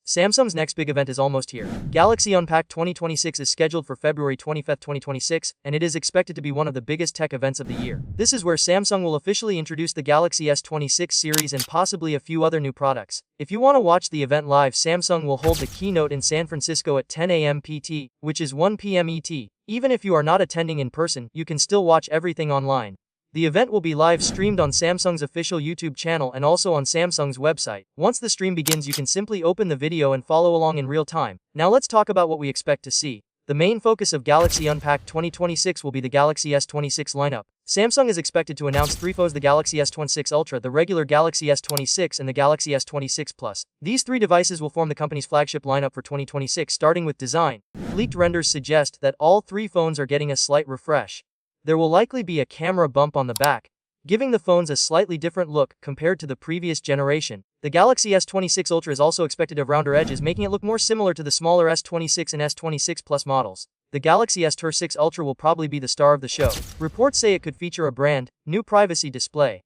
Samsung's next big event is almost here. Galaxy Unpacked 2026 is scheduled for February 25, 2026, and it is expected to be one of the biggest tech events of the year. This is where Samsung will officially introduce the Galaxy S26 series and possibly a few other new products. If you want to watch the event live, Samsung will hold the keynote in San Francisco at 10 a.m. PT, which is 1 p.m. ET. Even if you are not attending in person, you can still watch everything online. The event will be live streamed on Samsung's official YouTube channel and also on Samsung's website. Once the stream begins, you can simply open the video and follow along in real time. Now let's talk about what we expect to see. The main focus of Galaxy Unpacked 2026 will be the Galaxy S26 lineup. Samsung is expected to announce three phones: the Galaxy S26 Ultra, the regular Galaxy S26, and the Galaxy S26 Plus. These three devices will form the company's flagship lineup for 2026, starting with design. Leaked renders suggest that all three phones are getting a slight refresh. There will likely be a camera bump on the back, giving the phones a slightly different look compared to the previous generation. The Galaxy S26 Ultra is also expected to have rounder edges, making it look more similar to the smaller S26 and S26 Plus models. The Galaxy S26 Ultra will probably be the star of the show. Reports say it could feature a brand new privacy display.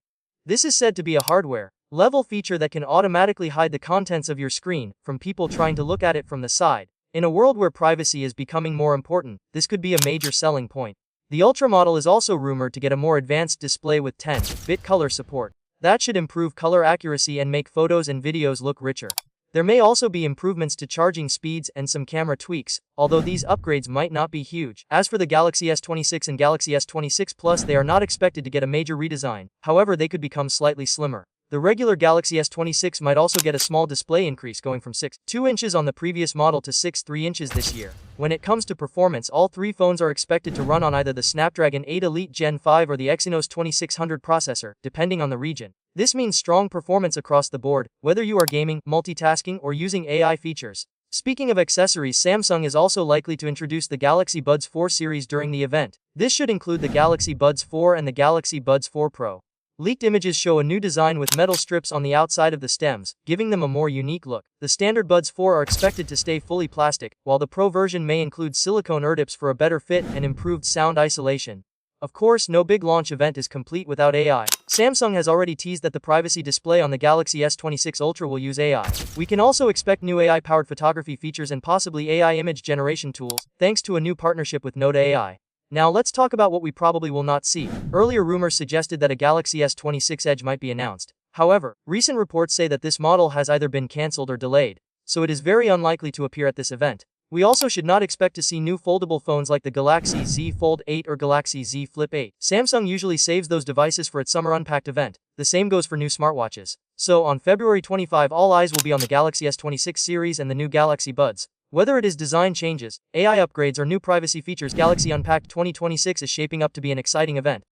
This is said to be a hardware-level feature that can automatically hide the contents of your screen from people trying to look at it from the side. In a world where privacy is becoming more important, this could be a major selling point. The Ultra model is also rumored to get a more advanced display with 10-bit color support. That should improve color accuracy and make photos and videos look richer. There may also be improvements to charging speeds and some camera tweaks, although these upgrades might not be huge. As for the Galaxy S26 and Galaxy S26 Plus, they are not expected to get a major redesign. However, they could become slightly slimmer. The regular Galaxy S26 might also get a small display increase, going from 6.2 inches on the previous model to 6.3 inches this year. When it comes to performance, all three phones are expected to run on either the Snapdragon 8 Elite Gen 5 or the Exynos 2600 processor, depending on the region. This means strong performance across the board, whether you are gaming, multitasking, or using AI features. Speaking of accessories, Samsung is also likely to introduce the Galaxy Buds 4 series during the event. This should include the Galaxy Buds 4 and the Galaxy Buds 4 Pro. Leaked images show a new design with metal strips on the outside of the stems, giving them a more unique look. The standard Buds 4 are expected to stay fully plastic, while the Pro version may include silicone ear-tips for a better fit and improved sound isolation. Of course, no big launch event is complete without AI. Samsung has already teased that the privacy display on the Galaxy S26 Ultra will use AI. We can also expect new AI-powered photography features and possibly AI image generation tools, thanks to a new partnership with Node AI. Now let's talk about what we probably will not see. Earlier rumors suggested that a Galaxy S26 Edge might be announced. However, recent reports say that this model has either been cancelled or delayed, so it is very unlikely to appear at this event. We also should not expect to see new foldable phones like the Galaxy Z Fold 8 or Galaxy Z Flip 8. Samsung usually saves those devices for its Summer Unpacked event. The same goes for new smartwatches. So on February 25, all eyes will be on the Galaxy S26 series and the new Galaxy Buds. Whether it is design changes, AI upgrades, or new privacy features, Galaxy Unpacked 2026 is shaping up to be an exciting event.